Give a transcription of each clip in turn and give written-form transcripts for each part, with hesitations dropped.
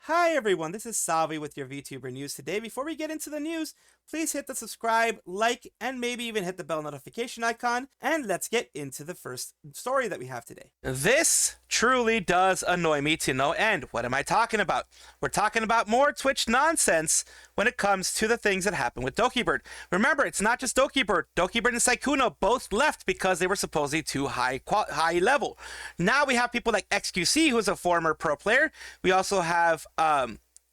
Hi everyone, this is Salvi with your VTuber news today. Before we get into the news, please hit the subscribe, like, and maybe even hit the bell notification icon, and let's get into the first story that we have today. This truly does annoy me to no end. What am I talking about? We're talking about more Twitch nonsense when it comes to the things that happen with Dokibird. Remember, it's not just Dokibird. Dokibird and Sykkuno both left because they were supposedly too high level. Now we have people like XQC, who is a former pro player. We also have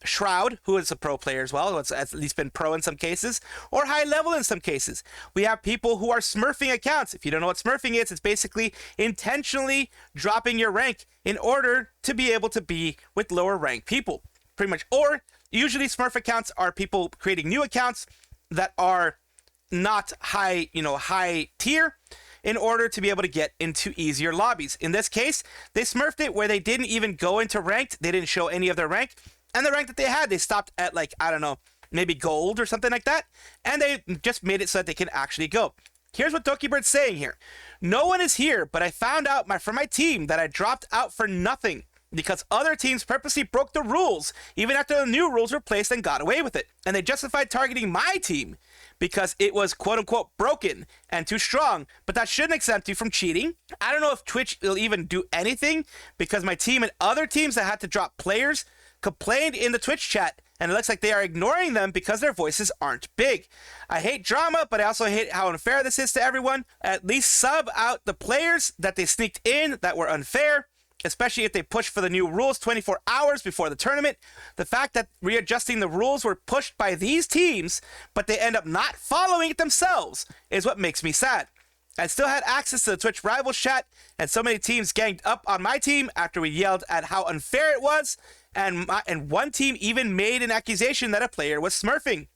Shroud, who is a pro player as well, who has at least been pro in some cases, or high level in some cases. We have people who are smurfing accounts. If you don't know what smurfing is, it's basically intentionally dropping your rank in order to be able to be with lower rank people, pretty much. Or usually smurf accounts are people creating new accounts that are not high tier in order to be able to get into easier lobbies. In this case, they smurfed it where they didn't even go into ranked. They didn't show any of their rank. And the rank that they had, they stopped at, like, I don't know, maybe gold or something like that. And they just made it so that they can actually go. Here's what Dokibird's saying here. No one is here, but I found out from my team that I dropped out for nothing because other teams purposely broke the rules even after the new rules were placed and got away with it. And they justified targeting my team because it was quote-unquote broken and too strong, but that shouldn't exempt you from cheating. I don't know if Twitch will even do anything because my team and other teams that had to drop players complained in the Twitch chat, and it looks like they are ignoring them because their voices aren't big. I hate drama, but I also hate how unfair this is to everyone. At least sub out the players that they sneaked in that were unfair, especially if they push for the new rules 24 hours before the tournament. The fact that readjusting the rules were pushed by these teams, but they end up not following it themselves, is what makes me sad. I still had access to the Twitch Rivals chat, and so many teams ganged up on my team after we yelled at how unfair it was, and one team even made an accusation that a player was smurfing.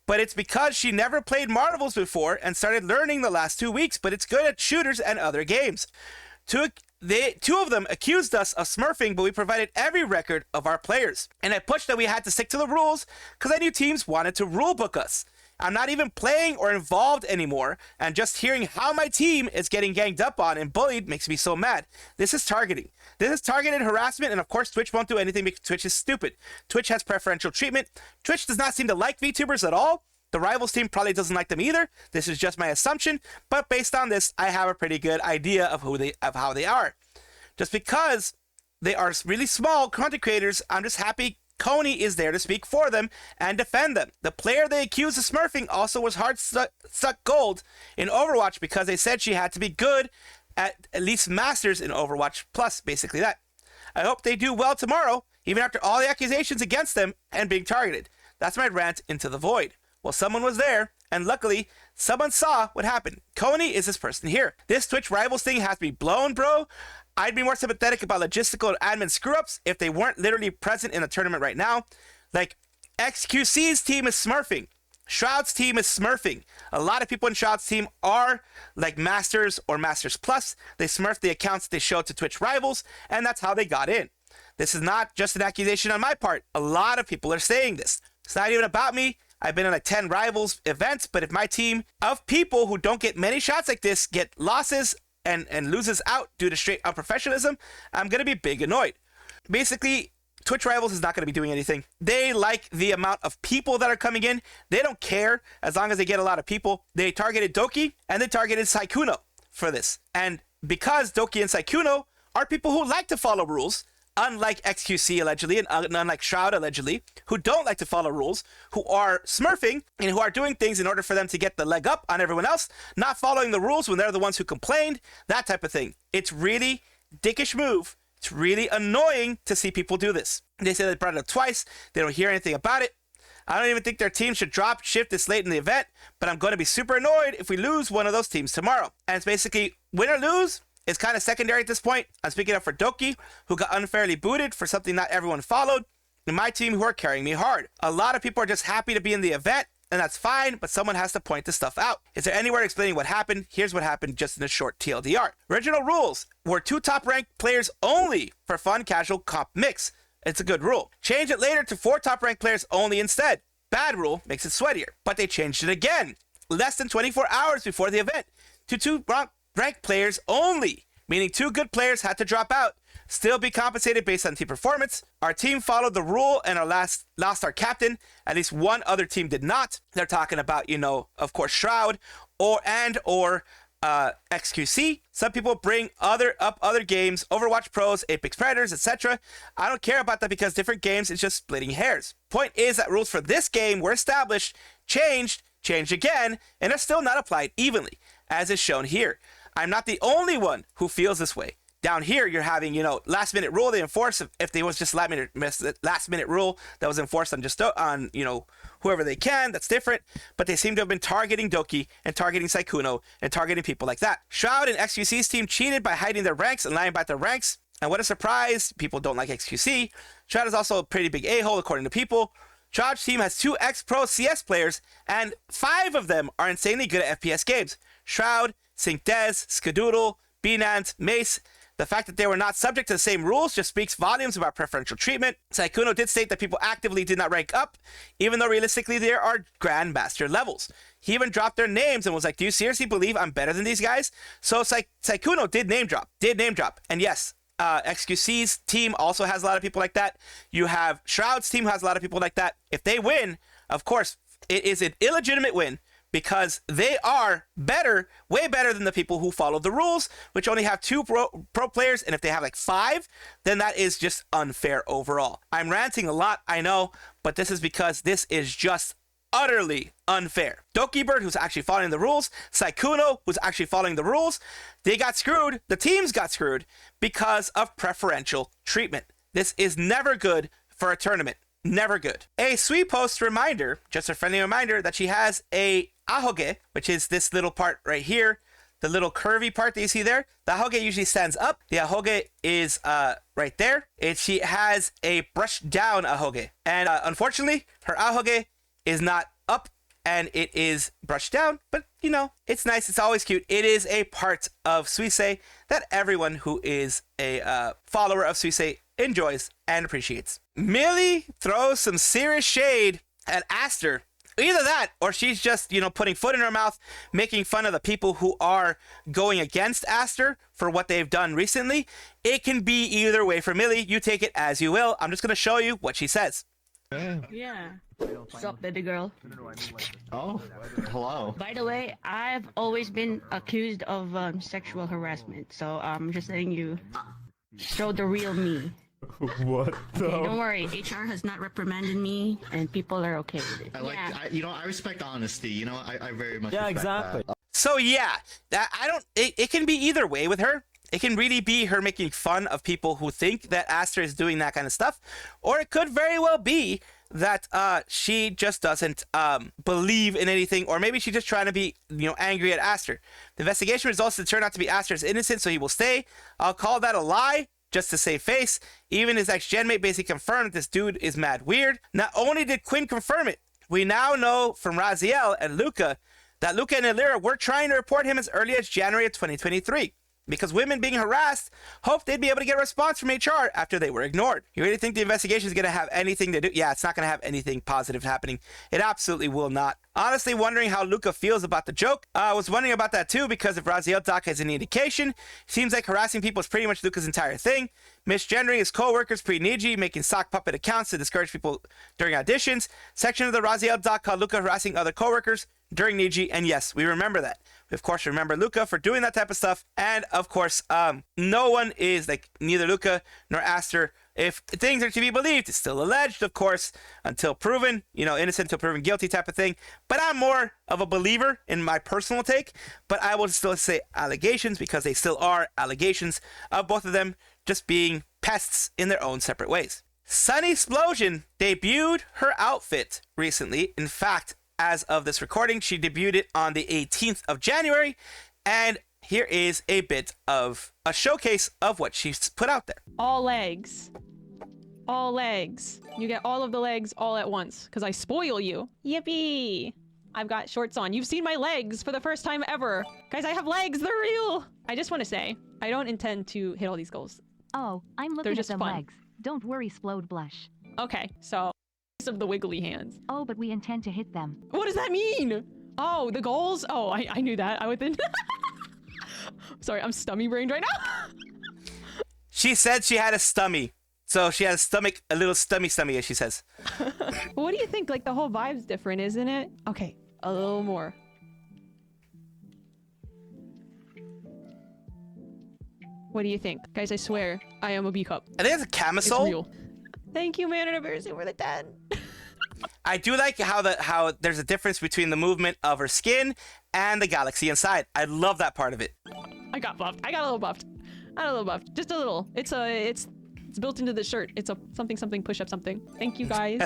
But it's because she never played Marvels before and started learning the last 2 weeks, but it's good at shooters and other games. Two of them accused us of smurfing, but we provided every record of our players. And I pushed that we had to stick to the rules because I knew teams wanted to rulebook us. I'm not even playing or involved anymore, and just hearing how my team is getting ganged up on and bullied makes me so mad. This is targeting. This is targeted harassment, and of course Twitch won't do anything because Twitch is stupid. Twitch has preferential treatment. Twitch does not seem to like VTubers at all. The Rivals team probably doesn't like them either. This is just my assumption, but based on this, I have a pretty good idea of how they are. Just because they are really small content creators, I'm just happy Coney is there to speak for them and defend them. The player they accused of smurfing also was hard stuck gold in Overwatch because they said she had to be good at least Masters in Overwatch Plus, basically that. I hope they do well tomorrow, even after all the accusations against them and being targeted. That's my rant into the void. Well, someone was there, and luckily, someone saw what happened. Coney is this person here. This Twitch Rivals thing has to be blown, bro. I'd be more sympathetic about logistical and admin screw-ups if they weren't literally present in the tournament right now. Like, XQC's team is smurfing. Shroud's team is smurfing. A lot of people in Shroud's team are like Masters or Masters Plus. They smurf the accounts they show to Twitch Rivals, and that's how they got in. This is not just an accusation on my part. A lot of people are saying this. It's not even about me. I've been in like 10 Rivals events, but if my team of people who don't get many shots like this get losses and loses out due to straight unprofessionalism, I'm going to be big annoyed. Basically, Twitch Rivals is not going to be doing anything. They like the amount of people that are coming in. They don't care as long as they get a lot of people. They targeted Doki and they targeted Sykkuno for this. And because Doki and Sykkuno are people who like to follow rules, unlike XQC allegedly and unlike Shroud allegedly, who don't like to follow rules, who are smurfing and who are doing things in order for them to get the leg up on everyone else, not following the rules when they're the ones who complained, that type of thing. It's really dickish move. It's really annoying to see people do this. They say they brought it up twice. They don't hear anything about it. I don't even think their team should drop shift this late in the event, but I'm going to be super annoyed if we lose one of those teams tomorrow. And it's basically win or lose. It's kind of secondary at this point. I'm speaking up for Doki, who got unfairly booted for something not everyone followed, and my team who are carrying me hard. A lot of people are just happy to be in the event, and that's fine, but someone has to point this stuff out. Is there anywhere explaining what happened? Here's what happened just in a short TLDR. Original rules were 2 top-ranked players only for fun, casual, comp mix. It's a good rule. Change it later to 4 top-ranked players only instead. Bad rule, makes it sweatier. But they changed it again, less than 24 hours before the event, to 2 ranked players only, meaning 2 good players had to drop out still be compensated based on team performance. Our team followed the rule and lost our captain. At least one other team did not. They're talking about, you know, of course, Shroud or XQC. Some people bring other games, Overwatch Pros, Apex Predators, etc. I don't care about that because different games is just splitting hairs. Point is that rules for this game were established, changed again, and are still not applied evenly, as is shown here. I'm not the only one who feels this way. Down here, you're having, you know, last minute rule they enforce. If there was just last minute rule that was enforced on you know, whoever they can, that's different. But they seem to have been targeting Doki and targeting Sykkuno and targeting people like that. Shroud and XQC's team cheated by hiding their ranks and lying about their ranks. And what a surprise, people don't like XQC. Shroud is also a pretty big a-hole according to people. Shroud's team has 2 ex-pro CS players, and 5 of them are insanely good at FPS games. Shroud, Syncdez, Skadoodle, Binance, Mace. The fact that they were not subject to the same rules just speaks volumes about preferential treatment. Sykkuno did state that people actively did not rank up, even though realistically there are Grandmaster levels. He even dropped their names and was like, do you seriously believe I'm better than these guys? So Sykkuno did name drop. And yes, XQC's team also has a lot of people like that. You have Shroud's team who has a lot of people like that. If they win, of course, it is an illegitimate win, because they are better, way better than the people who follow the rules, which only have 2 pro players. And if they have like 5, then that is just unfair overall. I'm ranting a lot, I know, but this is because this is just utterly unfair. Dokibird, who's actually following the rules, Sykkuno, who's actually following the rules, they got screwed. The teams got screwed because of preferential treatment. This is never good for a tournament. Never good. A sweet post reminder, just a friendly reminder, that she has a ahoge, which is this little part right here, the little curvy part that you see there. The ahoge usually stands up. The ahoge is right there. She has a brushed down ahoge. And unfortunately, her ahoge is not up and it is brushed down, but you know, it's nice. It's always cute. It is a part of Suisei that everyone who is a follower of Suisei enjoys and appreciates. Millie throws some serious shade at Aster. Either that, or she's just, you know, putting foot in her mouth, making fun of the people who are going against Aster for what they've done recently. It can be either way for Millie. You take it as you will. I'm just going to show you what she says. Yeah. What's up, baby girl? Oh, hello. By the way, I've always been accused of sexual harassment, so I'm just letting you show the real me. What? Okay, don't worry. HR has not reprimanded me, and people are okay with it. I respect honesty. You know, I very much. Yeah, exactly. That. So yeah, it can be either way with her. It can really be her making fun of people who think that Aster is doing that kind of stuff, or it could very well be that she just doesn't believe in anything, or maybe she's just trying to be, you know, angry at Aster. The investigation results to turn out to be Aster is innocent, so he will stay. I'll call that a lie, just to save face. Even his ex-genmate basically confirmed that this dude is mad weird. Not only did Quinn confirm it, we now know from Raziel and Luca that Luca and Illyra were trying to report him as early as January of 2023. Because women being harassed hoped they'd be able to get a response from HR after they were ignored. You really think the investigation is going to have anything to do? Yeah, it's not going to have anything positive happening. It absolutely will not. Honestly, wondering how Luca feels about the joke. I was wondering about that too, because if Raziel Doc has any indication, seems like harassing people is pretty much Luca's entire thing. Misgendering his co-workers pre-Niji, making sock puppet accounts to discourage people during auditions. Section of the Raziel Doc called Luca harassing other co-workers during Niji, and yes, we remember that. We of course remember Luca for doing that type of stuff, and of course, no one is, like, neither Luca nor Aster, if things are to be believed, it's still alleged, of course, until proven, you know, innocent until proven guilty type of thing. But I'm more of a believer in my personal take, but I will still say allegations because they still are allegations of both of them just being pests in their own separate ways. SunnySplosion debuted her outfit recently. In fact, as of this recording, she debuted it on the 18th of January, and here is a bit of a showcase of what she's put out there. All legs. All legs. You get all of the legs all at once, because I spoil you. Yippee! I've got shorts on. You've seen my legs for the first time ever. Guys, I have legs. They're real. I just want to say, I don't intend to hit all these goals. Oh, I'm looking at them fun. legs. Don't worry, Splode Blush. Okay, so of the wiggly hands. Oh, but we intend to hit them. What does that mean? Oh, the goals? Oh, I knew that. I would think. Sorry, I'm stummy brained right now. She said she had a stummy. So she has a little stummy, as she says. What do you think? Like, the whole vibe's different, isn't it? Okay, a little more. What do you think? Guys, I swear, I am a B cup. I think it's a It's camisole. real. Thank you, man, anniversary for the 10. I do like how there's a difference between the movement of her skin and the galaxy inside. I love that part of it. I got buffed. I got a little buffed. Just a little. It's built into the shirt. It's a something push up something. Thank you, guys.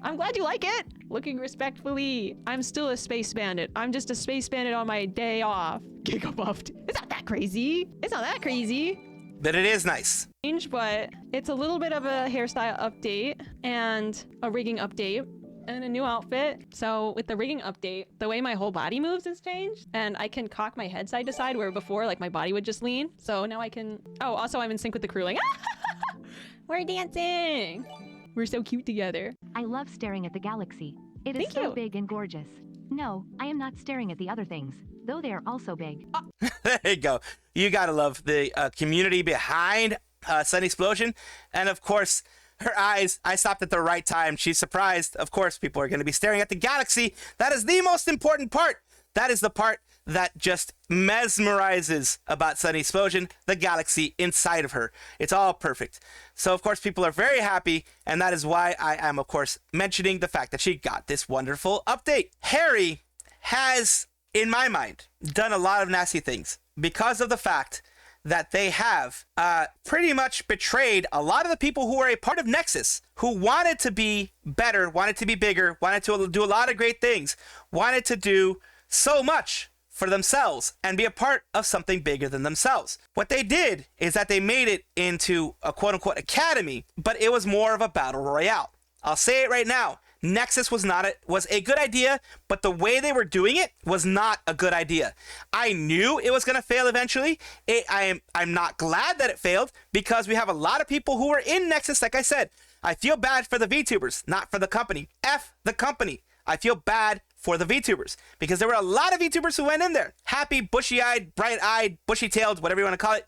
I'm glad you like it. Looking respectfully. I'm still a space bandit. I'm just a space bandit on my day off. Giga buffed. It's not that crazy. But it is nice. But it's a little bit of a hairstyle update and a rigging update and a new outfit. So with the rigging update, the way my whole body moves has changed, and I can cock my head side to side where before like my body would just lean. So now I can. Oh, also I'm in sync with the crew. Like, we're dancing. We're so cute together. I love staring at the galaxy. It is Thank so you. big and gorgeous. No, I am not staring at the other things, though they are also big. There you go. You gotta love the community behind SunnySplosion, and of course her eyes. I stopped at the right time. She's surprised. Of course, people are going to be staring at the galaxy. That is the most important part. That is the part that just mesmerizes about SunnySplosion, the galaxy inside of her. It's all perfect. So, of course, people are very happy, and that is why I am, of course, mentioning the fact that she got this wonderful update. Harry has, in my mind, done a lot of nasty things because of the fact that they have pretty much betrayed a lot of the people who were a part of Nexus, who wanted to be better, wanted to be bigger, wanted to do a lot of great things, wanted to do so much for themselves and be a part of something bigger than themselves. What they did is that they made it into a quote-unquote academy, but it was more of a battle royale. I'll say it right now. Nexus was a good idea, but the way they were doing it was not a good idea. I knew it was going to fail eventually. I'm not glad that it failed because we have a lot of people who were in Nexus. Like I said, I feel bad for the VTubers, not for the company. F the company. I feel bad for the VTubers because there were a lot of VTubers who went in there, happy, bushy-eyed, bright-eyed, bushy-tailed, whatever you want to call it,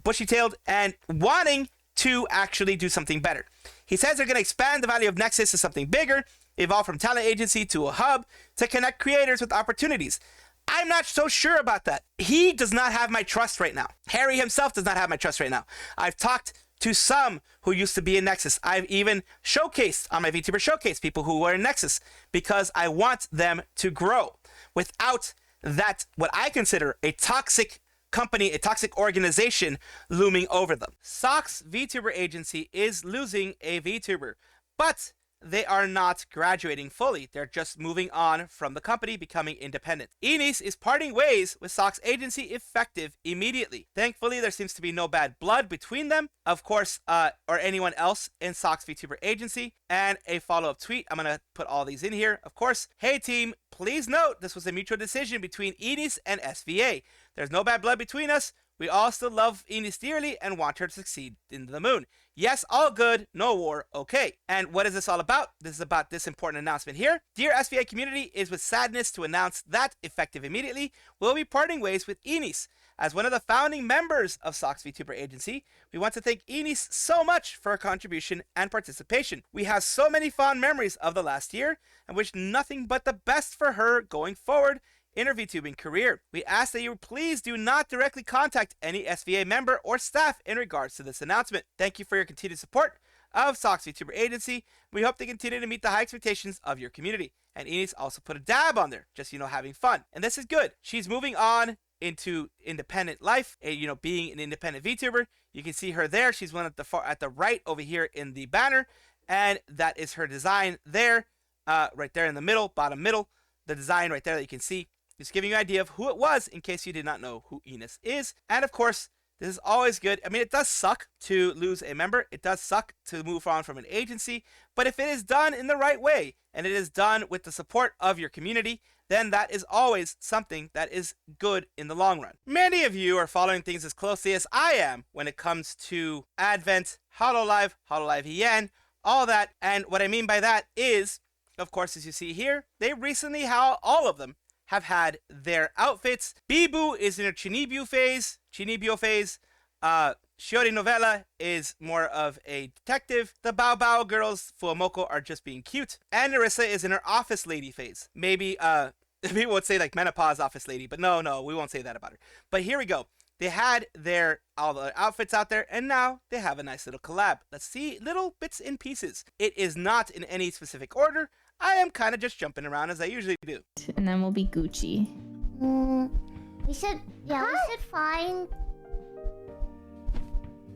bushy-tailed, and wanting to actually do something better. He says they're going to expand the value of Nexus to something bigger, evolve from talent agency to a hub to connect creators with opportunities. I'm not so sure about that. He does not have my trust right now. Harry himself does not have my trust right now. I've talked to some who used to be in Nexus. I've even showcased on my VTuber Showcase people who were in Nexus because I want them to grow. Without that, what I consider a toxic company, a toxic organization looming over them. Sock's Vtuber Agency is losing a VTuber, but they are not graduating fully. They're just moving on from the company, becoming independent. Enis is parting ways with Sock's agency effective immediately. Thankfully, there seems to be no bad blood between them, of course, or anyone else in Sock's Vtuber Agency. And a follow-up tweet. I'm going to put all these in here. Of course, hey team, please note this was a mutual decision between Enis and SVA. There's no bad blood between us. We all still love Enis dearly and want her to succeed in the moon. Yes, all good, no war, okay. And what is this all about? This is about this important announcement here. Dear SVA community, it is with sadness to announce that, effective immediately, we'll be parting ways with Enis. As one of the founding members of Sock's VTuber Agency, we want to thank Enis so much for her contribution and participation. We have so many fond memories of the last year and wish nothing but the best for her going forward in her VTubing career. We ask that you please do not directly contact any SVA member or staff in regards to this announcement. Thank you for your continued support of Sock's VTuber Agency. We hope to continue to meet the high expectations of your community. And Enis also put a dab on there, just, having fun. And this is good. She's moving on into independent life, being an independent VTuber. You can see her there. She's one at the right over here in the banner. And that is her design there, right there in the middle, bottom middle. The design right there that you can see. Just giving you an idea of who it was in case you did not know who Enis is. And of course, this is always good. I mean, it does suck to lose a member. It does suck to move on from an agency. But if it is done in the right way, and it is done with the support of your community, then that is always something that is good in the long run. Many of you are following things as closely as I am when it comes to Advent, Hololive, Holo EN, all that. And what I mean by that is, of course, as you see here, they recently, all of them, have had their outfits. Bibu is in her Chinibyo phase. Shiori Novella is more of a detective. The Bao Bao girls, Fuamoko, are just being cute. And Narissa is in her office lady phase. Maybe, people would say like menopause office lady, but no, we won't say that about her. But here we go. They had all the outfits out there, and now they have a nice little collab. Let's see little bits and pieces. It is not in any specific order. I am kind of just jumping around as I usually do. And then we'll be Gucci. We should find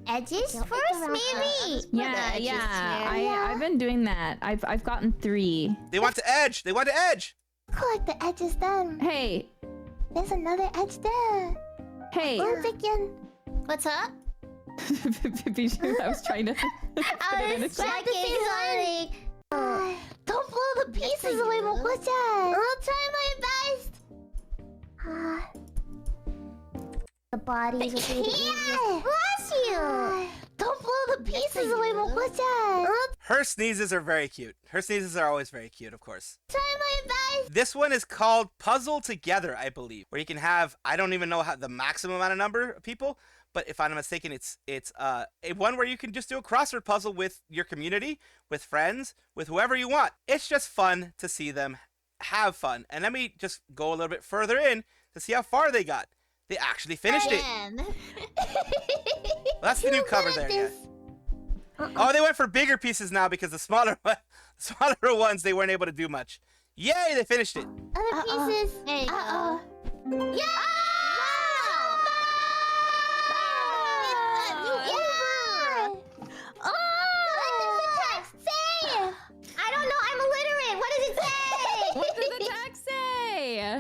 edges first, maybe. Yeah. I've been doing that. I've gotten 3. They want to edge. Collect the edges then. Hey. There's another edge there. Hey. What's up? I was trying to. I was checking something. Don't blow the pieces away, Moko-chan. I'll try my best. The bodies are yeah! Bless you! Don't blow the pieces away, Moko-chan! Her sneezes are very cute. Her sneezes are always very cute, of course. Try my best! This one is called Puzzle Together, I believe, where you can have, I don't even know how the maximum amount of number of people, but if I'm not mistaken, it's a one where you can just do a crossword puzzle with your community, with friends, with whoever you want. It's just fun to see them have fun. And let me just go a little bit further in to see how far they got. They actually finished it. Well, that's the new cover there, yeah. Oh, they went for bigger pieces now because the smaller ones, they weren't able to do much. Yay, they finished it. Other pieces. Hey, Yeah! What does the text say? I don't know, I'm illiterate. What does it say? What does the text say?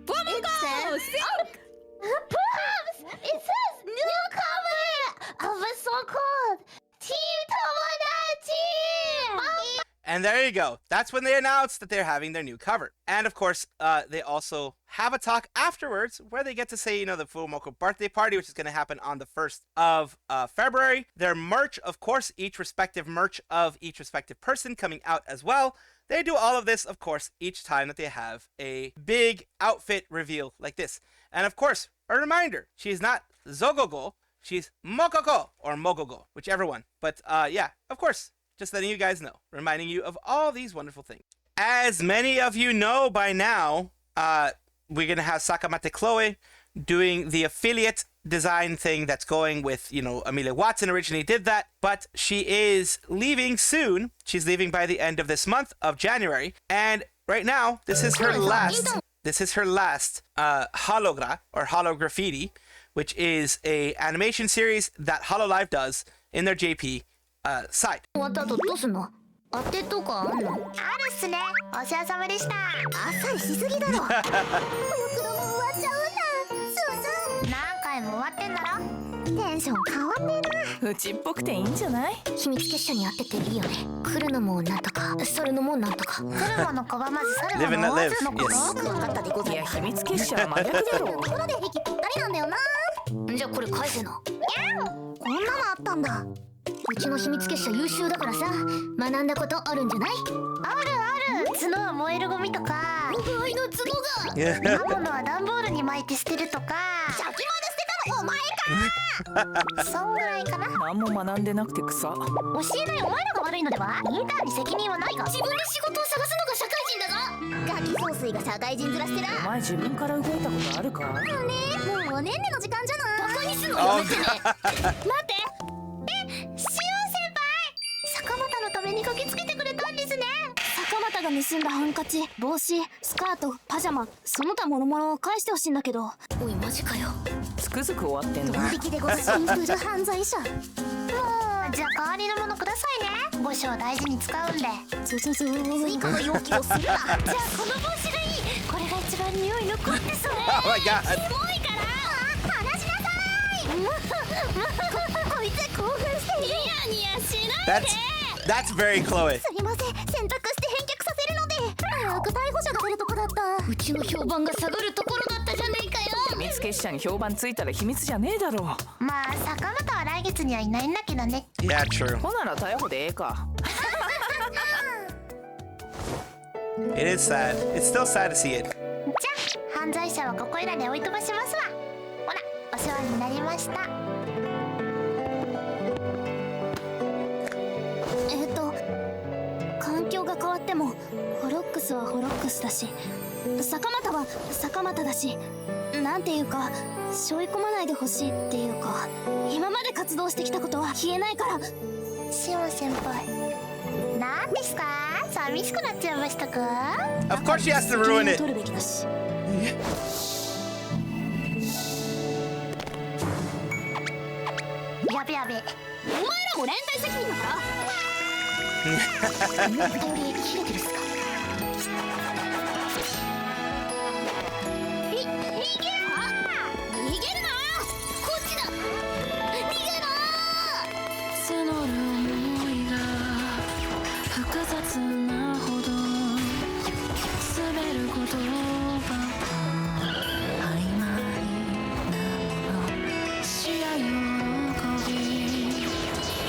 It says... Pops! It says new cover of a song called Team Tomodachi! And there you go. That's when they announced that they're having their new cover. And of course, they also have a talk afterwards where they get to say, the Fuamoko birthday party, which is going to happen on the 1st of February. Their merch, of course, each respective merch of each respective person coming out as well. They do all of this, of course, each time that they have a big outfit reveal like this. And of course, a reminder, she's not Zogogo, she's Mokoko or Mogogo, whichever one. But yeah, of course, just letting you guys know, reminding you of all these wonderful things. As many of you know by now, we're going to have Sakamata Chloe doing the affiliate design thing that's going with, Amelia Watson originally did that, but she is leaving soon. She's leaving by the end of this month of January. And right now, this is her last Hologra or Holograffiti, which is a animation series that HoloLive does in their JP side. 終わった後どうすんの？当てとかあんの？あるっすね。お世話様でした。あっさりしすぎだろ。早くでも終わっちゃうんだ。そうそう。何回も終わってんだろ。テンション変わってんな。うちっぽくていいんじゃない？秘密結社に会ってていいよね。来るのもなんとか、去るのもなんとか。来るもの拒まず去るもの追わずのこと。よく分かったでございます。いや、秘密結社は真逆だろ。ところで息ぴったりなんだよな。じゃあこれ返せな。こんなのあったんだ。うちの秘密結社優秀だからさ、学んだことあるんじゃない？ある。角は燃えるゴミとか、僕愛の角が。刃物は段ボールに巻いて捨てるとか。茶器まで捨てたのお前か。そんぐらいかな。何も学んでなくて草。教えないお前らが悪いのでは？インターンに責任はないが。自分で仕事を探すのが社会人だぞ。ガキ総帥が社会人面してら。お前自分から動いたことあるか？もうおねんねの時間じゃない。バカにすんのやめてね。待って。坂本のために駆けつけてくれたんですね。坂本が盗んだハンカチ、帽子、スカート、パジャマ、その他諸々を返してほしいんだけど。おいマジかよ。つくづく終わってんの。ドン引きでござシンプル犯罪者。もうじゃあ代わりのものくださいね。帽子を大事に使うんで。追加の要求をするな。じゃあこの帽子がいい。これが一番匂い残ってそう。Oh my god. すごいから話しなさい。こいつ興奮してニヤニヤしないで。That's very Chloe. すみません、選択して返却させるので。早く逮捕者が出るとこだった。うちの評判が下がるところだったじゃねえかよ。秘密結社に評判ついたら秘密じゃねえだろう。まあ坂本は来月にはいないんだけどね。Yeah, true. ほなら逮捕でええか。It is sad. It's still sad to see it. じゃあ犯罪者はここいらで追い飛ばしますわ。ほら、お世話になりました。が変わってもホロックスはホロックスだし、坂又は坂又だし、なんていうか背負い込まないでほしいっていうか、今まで活動してきたことは消えないから。シオン先輩、なんですか？寂しくなっちゃいましたか？ Of course she has to ruin it. 取るべきだし。やべやべ、お前らも連帯責任だから。思ったよりキレてるっすか？逃げるな！こっちだ！逃げろ！募る想いが複雑なほど滑る言葉曖昧なもの、視野喜び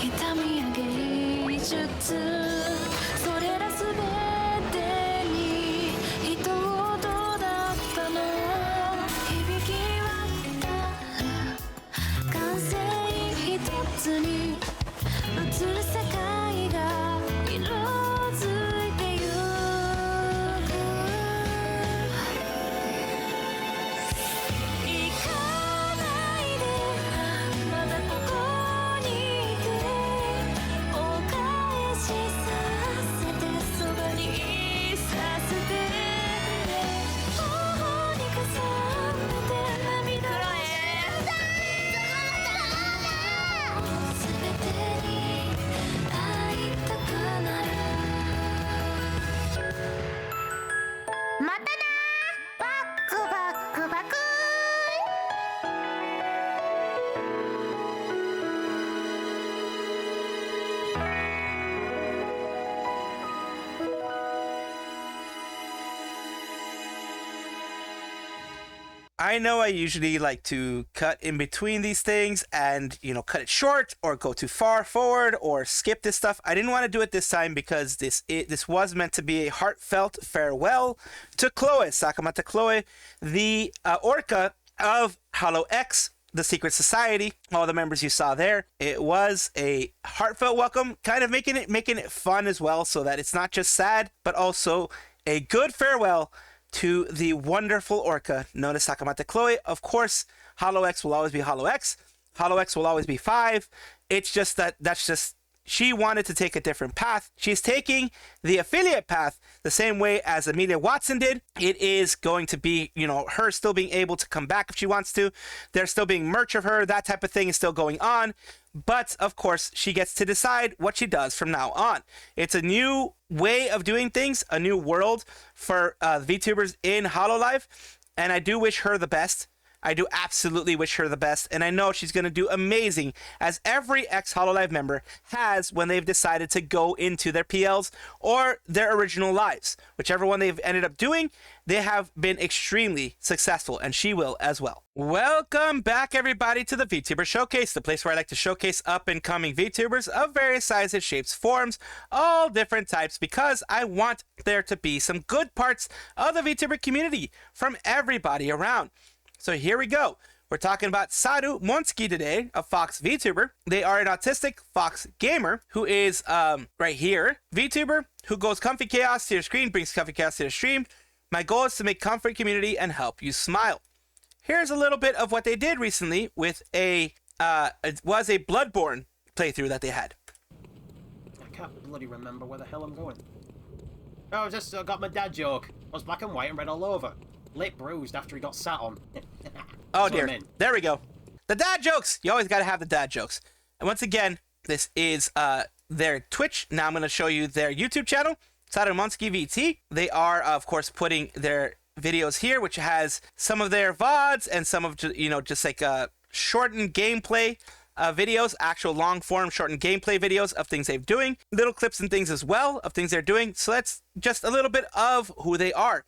痛みや芸術、それらすべてに人事だったの。響き渡る感性一つに映る世界が色づいてゆく。行かないで、まだここにいて、お返しさせて、そばにいさせて、頬に重ねて涙を全てに会いたくなる。またな、バックバックバック。I know I usually like to cut in between these things and, cut it short or go too far forward or skip this stuff. I didn't want to do it this time because this was meant to be a heartfelt farewell to Chloe, Sakamata Chloe, the orca of Holo X, the secret society, all the members you saw there. It was a heartfelt welcome, kind of making it fun as well, so that it's not just sad, but also a good farewell to the wonderful orca known as Sakamata Chloe. Of course, Holo X will always be Holo X. Holo X will always be 5. It's just that's just she wanted to take a different path. She's taking the affiliate path the same way as Amelia Watson did. It is going to be, her still being able to come back if she wants to. There's still being merch of her. That type of thing is still going on. But, of course, she gets to decide what she does from now on. It's a new way of doing things, a new world for VTubers in Hololive. And I do wish her the best. I do absolutely wish her the best, and I know she's going to do amazing, as every ex-Hololive member has when they've decided to go into their PLs or their original lives. Whichever one they've ended up doing, they have been extremely successful, and she will as well. Welcome back, everybody, to the VTuber Showcase, the place where I like to showcase up-and-coming VTubers of various sizes, shapes, forms, all different types, because I want there to be some good parts of the VTuber community from everybody around. So here we go. We're talking about Saru Monsuki today, a Fox VTuber. They are an autistic Fox gamer who is right here. VTuber who goes comfy chaos to your screen, brings comfy chaos to your stream. My goal is to make comfort community and help you smile. Here's a little bit of what they did recently with it was a Bloodborne playthrough that they had. I can't bloody remember where the hell I'm going. Oh, I just got my dad joke. I was black and white and red all over. Lip bruised after he got sat on. Oh dear. There we go. The dad jokes. You always got to have the dad jokes. And once again, this is their Twitch. Now I'm going to show you their YouTube channel, Saru Monsuki VT. They are, of course, putting their videos here, which has some of their VODs and some of, just like shortened gameplay videos, actual long form shortened gameplay videos of things they're doing, little clips and things as well of things they're doing. So that's just a little bit of who they are.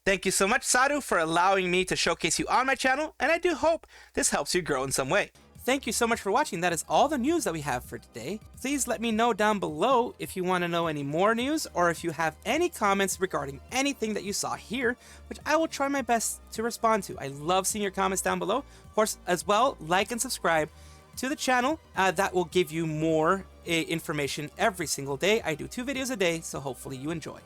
Thank you so much, Saru, for allowing me to showcase you on my channel, and I do hope this helps you grow in some way. Thank you so much for watching. That is all the news that we have for today. Please let me know down below if you want to know any more news, or if you have any comments regarding anything that you saw here, which I will try my best to respond to. I love seeing your comments down below. Of course, as well, like and subscribe to the channel. That will give you more information every single day. I do 2 videos a day, so hopefully you enjoy.